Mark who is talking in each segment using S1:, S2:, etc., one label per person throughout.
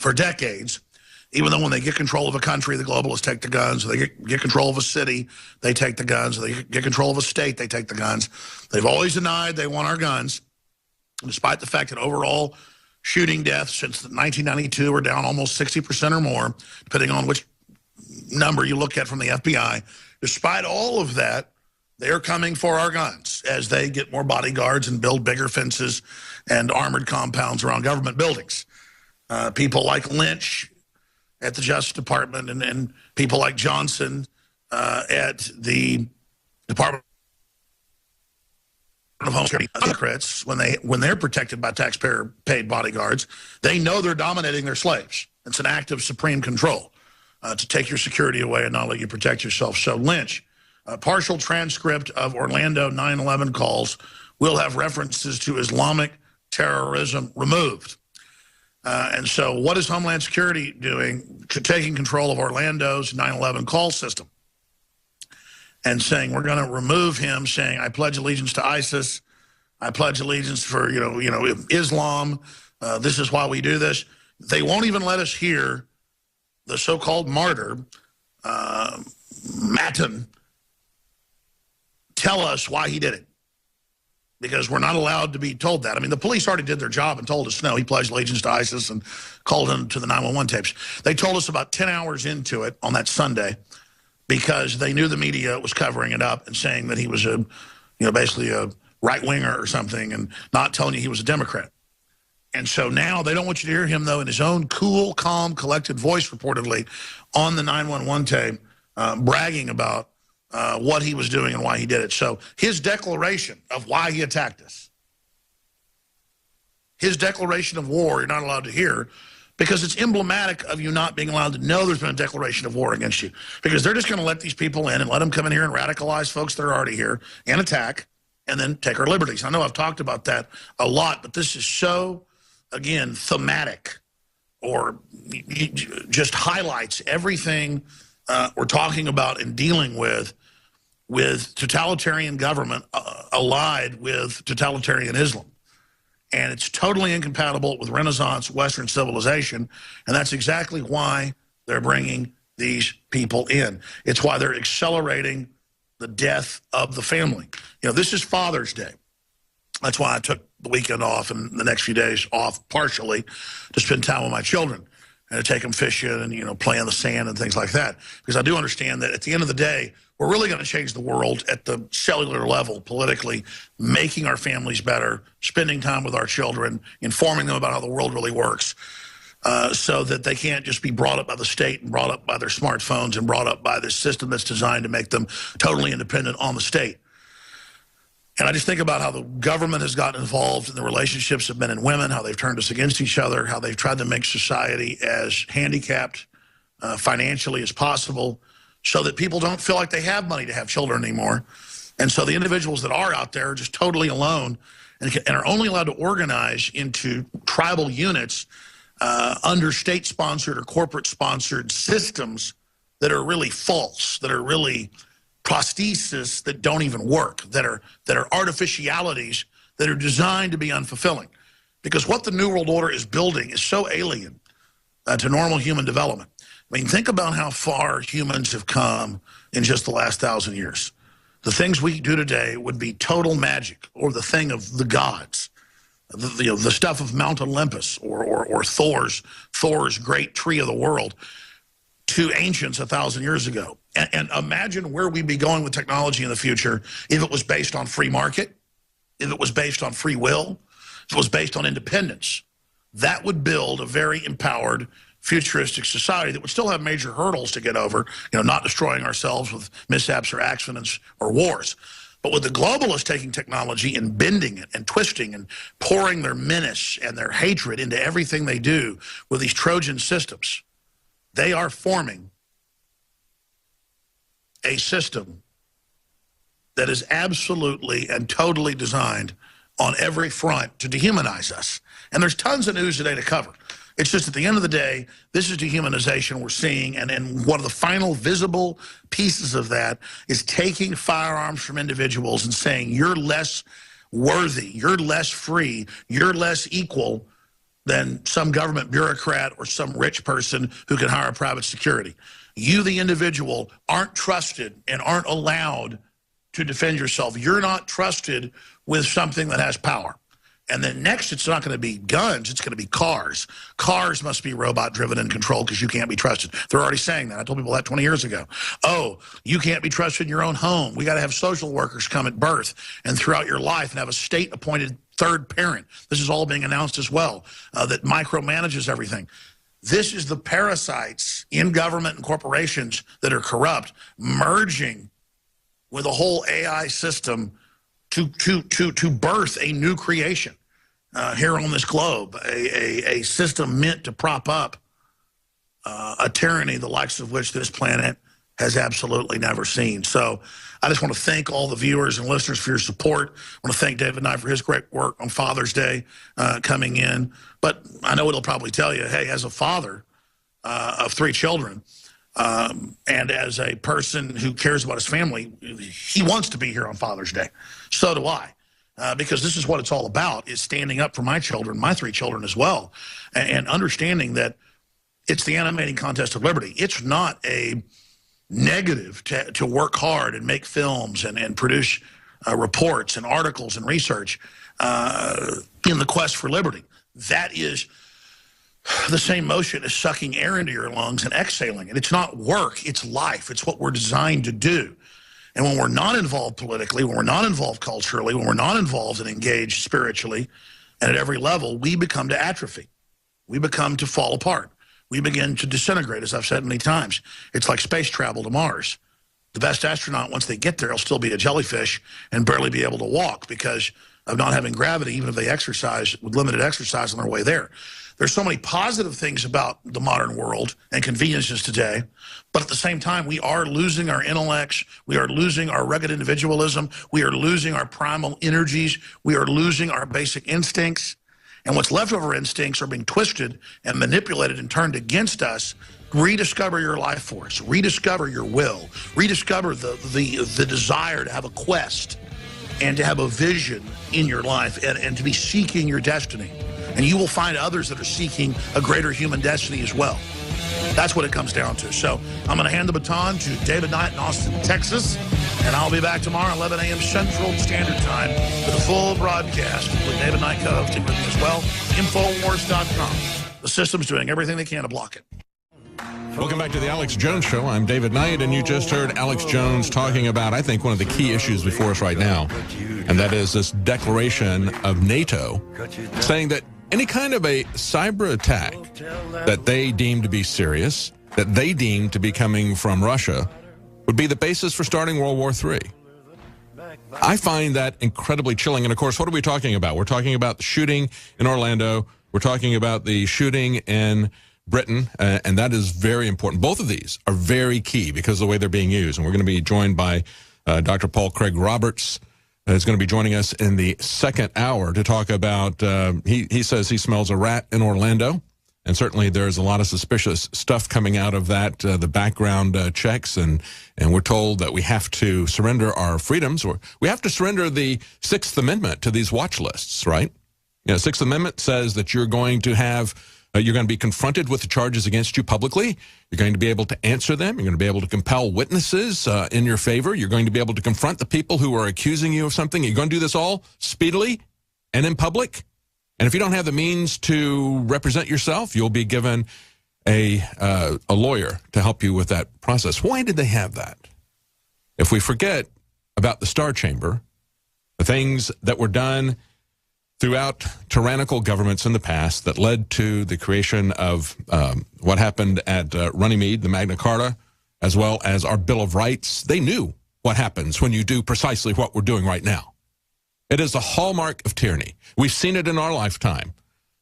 S1: for decades, even though when they get control of a country, the globalists take the guns. Or they get control of a city, they take the guns. Or they get control of a state, they take the guns. They've always denied they want our guns, despite the fact that overall shooting deaths since 1992 are down almost 60% or more, depending on which number you look at from the FBI. Despite all of that, they're coming for our guns as they get more bodyguards and build bigger fences and armored compounds around government buildings. People like Lynch at the Justice Department and people like Johnson at the Department of Homeland Security, Democrats, when they're protected by taxpayer-paid bodyguards, they know they're dominating their slaves. It's an act of supreme control to take your security away and not let you protect yourself. So Lynch, a partial transcript of Orlando 9/11 calls will have references to Islamic terrorism removed. And so what is Homeland Security doing? Taking control of Orlando's 9/11 call system and saying, we're going to remove him, saying, I pledge allegiance to ISIS. I pledge allegiance for, Islam. This is why we do this. They won't even let us hear the so-called martyr, Matin, tell us why he did it. Because we're not allowed to be told that. I mean, the police already did their job and told us, no, he pledged allegiance to ISIS and called him to the 911 tapes. They told us about 10 hours into it on that Sunday because they knew the media was covering it up and saying that he was basically a right-winger or something and not telling you he was a Democrat. And so now they don't want you to hear him, though, in his own cool, calm, collected voice, reportedly, on the 911 tape, bragging about what he was doing and why he did it. So his declaration of why he attacked us, his declaration of war, you're not allowed to hear because it's emblematic of you not being allowed to know there's been a declaration of war against you. Because they're just going to let these people in and let them come in here and radicalize folks that are already here and attack and then take our liberties. I know I've talked about that a lot, but this is so, again, thematic or just highlights everything we're talking about and dealing with totalitarian government allied with totalitarian Islam. And it's totally incompatible with Renaissance Western civilization, and that's exactly why they're bringing these people in. It's why they're accelerating the death of the family. This is Father's Day. That's why I took the weekend off and the next few days off partially to spend time with my children and to take them fishing and, play in the sand and things like that. Because I do understand that at the end of the day, we're really going to change the world at the cellular level, politically, making our families better, spending time with our children, informing them about how the world really works, so that they can't just be brought up by the state and brought up by their smartphones and brought up by this system that's designed to make them totally independent on the state. And I just think about how the government has gotten involved in the relationships of men and women, how they've turned us against each other, how they've tried to make society as handicapped financially as possible so that people don't feel like they have money to have children anymore. And so the individuals that are out there are just totally alone and are only allowed to organize into tribal units under state-sponsored or corporate-sponsored systems that are really false, that are really prostheses that don't even work, that are artificialities that are designed to be unfulfilling. Because what the New World Order is building is so alien to normal human development. I mean, think about how far humans have come in just the last 1,000 years. The things we do today would be total magic or the thing of the gods, the stuff of Mount Olympus or Thor's great tree of the world to ancients 1,000 years ago. And imagine where we'd be going with technology in the future if it was based on free market, if it was based on free will, if it was based on independence. That would build a very empowered, futuristic society that would still have major hurdles to get over, not destroying ourselves with mishaps or accidents or wars. But with the globalists taking technology and bending it and twisting and pouring their menace and their hatred into everything they do with these Trojan systems, they are forming a system that is absolutely and totally designed on every front to dehumanize us. And there's tons of news today to cover. It's just at the end of the day, this is dehumanization we're seeing, and one of the final visible pieces of that is taking firearms from individuals and saying, you're less worthy, you're less free, you're less equal than some government bureaucrat or some rich person who can hire private security. You, the individual, aren't trusted and aren't allowed to defend yourself. You're not trusted with something that has power. And then next, it's not going to be guns, it's going to be cars. Cars must be robot-driven and controlled because you can't be trusted. They're already saying that. I told people that 20 years ago. Oh, you can't be trusted in your own home. We got to have social workers come at birth and throughout your life and have a state-appointed third parent. This is all being announced as well, that micromanages everything. This is the parasites in government and corporations that are corrupt, merging with a whole AI system to birth a new creation here on this globe, a system meant to prop up a tyranny the likes of which this planet has absolutely never seen. So I just want to thank all the viewers and listeners for your support. I want to thank David Knight for his great work on Father's Day coming in. But I know it'll probably tell you, hey, as a father of 3 children, and as a person who cares about his family, he wants to be here on Father's Day. So do I, because this is what it's all about, is standing up for my children, my 3 children as well, and understanding that it's the animating contest of liberty. It's not a negative to work hard and make films and produce reports and articles and research in the quest for liberty. That is the same motion as sucking air into your lungs and exhaling it. It's not work, it's life. It's what we're designed to do. And when we're not involved politically, when we're not involved culturally, when we're not involved and engaged spiritually, and at every level, we become to atrophy. We become to fall apart. We begin to disintegrate, as I've said many times. It's like space travel to Mars. The best astronaut, once they get there, will still be a jellyfish and barely be able to walk because of not having gravity, even if they exercise with limited exercise on their way there. There's so many positive things about the modern world and conveniences today, but at the same time, we are losing our intellects, we are losing our rugged individualism, we are losing our primal energies, we are losing our basic instincts, and what's leftover instincts are being twisted and manipulated and turned against us. Rediscover your life force, rediscover your will, rediscover the desire to have a quest and to have a vision in your life and to be seeking your destiny. And you will find others that are seeking a greater human destiny as well. That's what it comes down to. So I'm going to hand the baton to David Knight in Austin, Texas, and I'll be back tomorrow, 11 a.m. Central Standard Time, with a full broadcast with David Knight co-hosting with me as well. Infowars.com. The system's doing everything they can to block it.
S2: Welcome back to the Alex Jones Show. I'm David Knight, and you just heard Alex Jones talking about, I think, one of the key issues before us right now, and that is this declaration of NATO saying that any kind of a cyber attack that they deem to be serious, that they deem to be coming from Russia, would be the basis for starting World War III. I find that incredibly chilling. And, of course, what are we talking about? We're talking about the shooting in Orlando. We're talking about the shooting in Britain, and that is very important. Both of these are very key because of the way they're being used. And we're going to be joined by Dr. Paul Craig Roberts, is going to be joining us in the second hour to talk about, he says he smells a rat in Orlando, and certainly there's a lot of suspicious stuff coming out of that, the background checks, and we're told that we have to surrender our freedoms, or we have to surrender the Sixth Amendment to these watch lists, right? You know, Sixth Amendment says that you're going to have you're going to be confronted with the charges against you publicly. You're going to be able to answer them. You're going to be able to compel witnesses in your favor. You're going to be able to confront the people who are accusing you of something. You're going to do this all speedily and in public. And if you don't have the means to represent yourself, you'll be given a lawyer to help you with that process. Why did they have that? If we forget about the Star Chamber, the things that were done throughout tyrannical governments in the past that led to the creation of what happened at Runnymede, the Magna Carta, as well as our Bill of Rights, they knew what happens when you do precisely what we're doing right now. It is the hallmark of tyranny. We've seen it in our lifetime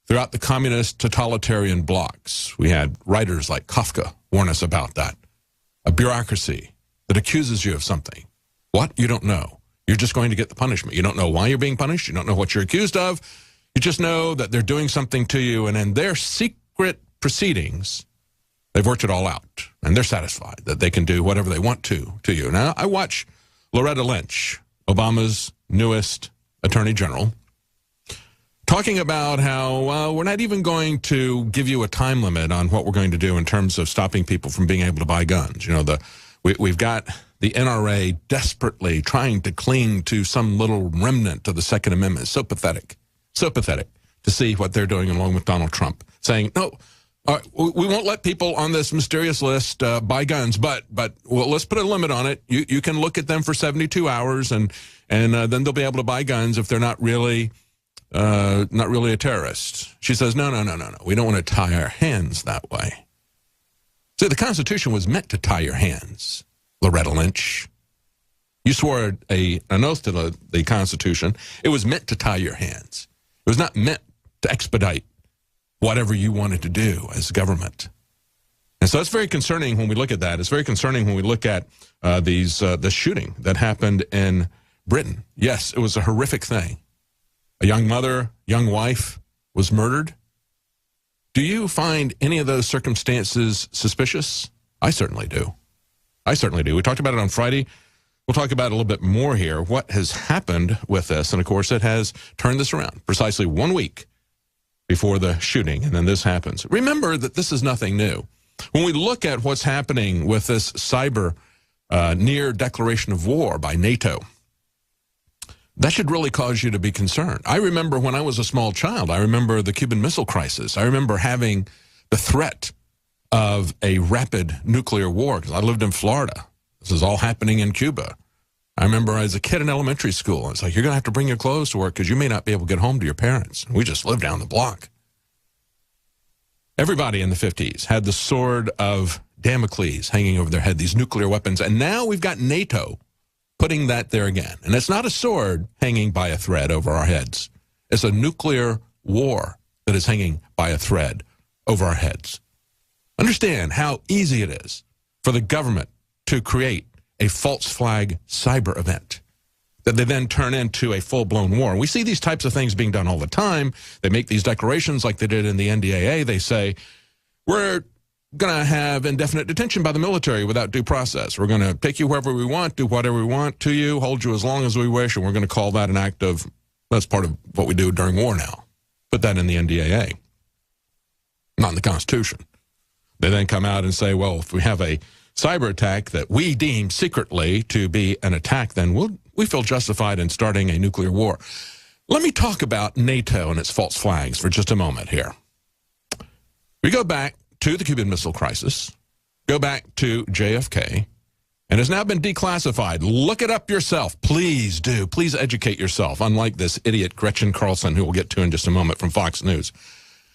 S2: throughout the communist totalitarian blocs. We had writers like Kafka warn us about that. A bureaucracy that accuses you of something. What? You don't know. You're just going to get the punishment. You don't know why you're being punished. You don't know what you're accused of. You just know that they're doing something to you, and in their secret proceedings, they've worked it all out, and they're satisfied that they can do whatever they want to you. Now, I watch Loretta Lynch, Obama's newest attorney general, talking about how we're not even going to give you a time limit on what we're going to do in terms of stopping people from being able to buy guns. You know, we've got the NRA desperately trying to cling to some little remnant of the Second Amendment. So pathetic to see what they're doing along with Donald Trump, saying, no, we won't let people on this mysterious list buy guns, but well, let's put a limit on it. You can look at them for 72 hours, and then they'll be able to buy guns if they're not really a terrorist. She says, no. We don't want to tie our hands that way. See, the Constitution was meant to tie your hands, Loretta Lynch. You swore an oath to the Constitution. It was meant to tie your hands. It was not meant to expedite whatever you wanted to do as government. And so it's very concerning when we look at that. It's very concerning when we look at the shooting that happened in Britain. Yes, it was a horrific thing. A young mother, young wife was murdered. Do you find any of those circumstances suspicious? I certainly do. We talked about it on Friday. We'll talk about it a little bit more here. What has happened with this? And, of course, it has turned this around precisely 1 week before the shooting, and then this happens. Remember that this is nothing new. When we look at what's happening with this cyber near declaration of war by NATO, that should really cause you to be concerned. I remember when I was a small child, I remember the Cuban Missile Crisis. I remember having the threat of a rapid nuclear war because I lived in Florida. This is all happening in Cuba. I remember as a kid in elementary school, it's like, you're going to have to bring your clothes to work because you may not be able to get home to your parents. We just lived down the block. Everybody in the 50s had the sword of Damocles hanging over their head, these nuclear weapons. And now we've got NATO putting that there again. And it's not a sword hanging by a thread over our heads. It's a nuclear war that is hanging by a thread over our heads. Understand how easy it is for the government to create a false flag cyber event that they then turn into a full-blown war. And we see these types of things being done all the time. They make these declarations like they did in the NDAA. They say, we're going to have indefinite detention by the military without due process. We're going to take you wherever we want, do whatever we want to you, hold you as long as we wish, and we're going to call that an act of, that's part of what we do during war now. Put that in the NDAA, not in the Constitution. They then come out and say, well, if we have a cyber attack that we deem secretly to be an attack, then we feel justified in starting a nuclear war. Let me talk about NATO and its false flags for just a moment here. We go back to the Cuban Missile Crisis, go back to JFK, and has now been declassified. Look it up yourself. Please do. Please educate yourself, unlike this idiot Gretchen Carlson, who we'll get to in just a moment from Fox News,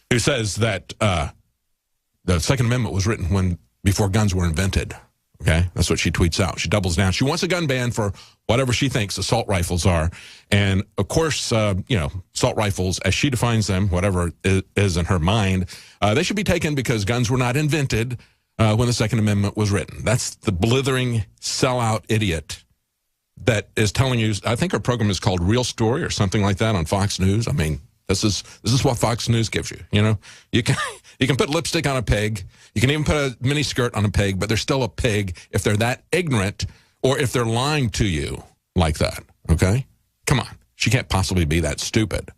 S2: who says that the Second Amendment was written before guns were invented. Okay, that's what she tweets out. She doubles down. She wants a gun ban for whatever she thinks assault rifles are. And, of course, assault rifles, as she defines them, whatever it is in her mind, they should be taken because guns were not invented when the Second Amendment was written. That's the blithering sellout idiot that is telling you. I think her program is called Real Story or something like that on Fox News. I mean, this is what Fox News gives you. You know, you can put lipstick on a pig. You can even put a mini skirt on a pig, but they're still a pig if they're that ignorant or if they're lying to you like that, okay? Come on. She can't possibly be that stupid.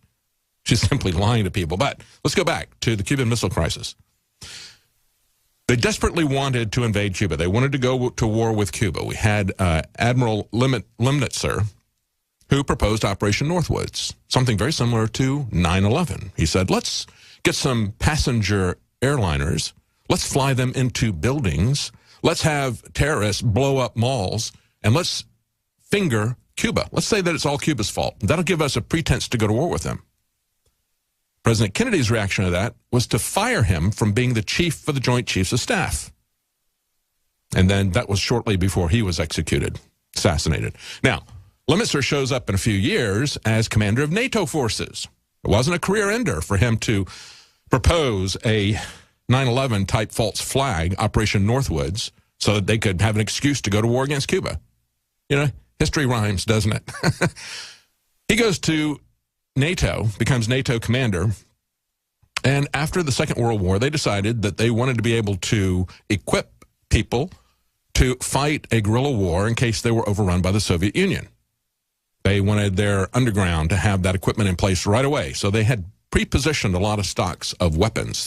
S2: She's simply lying to people. But let's go back to the Cuban Missile Crisis. They desperately wanted to invade Cuba. They wanted to go to war with Cuba. We had Admiral Lemnitzer, who proposed Operation Northwoods, something very similar to 9/11. He said, let's get some passenger airliners. Let's fly them into buildings. Let's have terrorists blow up malls, and let's finger Cuba. Let's say that it's all Cuba's fault. That'll give us a pretense to go to war with them. President Kennedy's reaction to that was to fire him from being the chief for the Joint Chiefs of Staff. And then that was shortly before he was executed, assassinated. Now, Lemnitzer shows up in a few years as commander of NATO forces. It wasn't a career ender for him to propose a 9/11 type false flag, Operation Northwoods, so that they could have an excuse to go to war against Cuba. You know, history rhymes, doesn't it? He goes to NATO, becomes NATO commander, and after the Second World War, they decided that they wanted to be able to equip people to fight a guerrilla war in case they were overrun by the Soviet Union. They wanted their underground to have that equipment in place right away. So they had pre-positioned a lot of stocks of weapons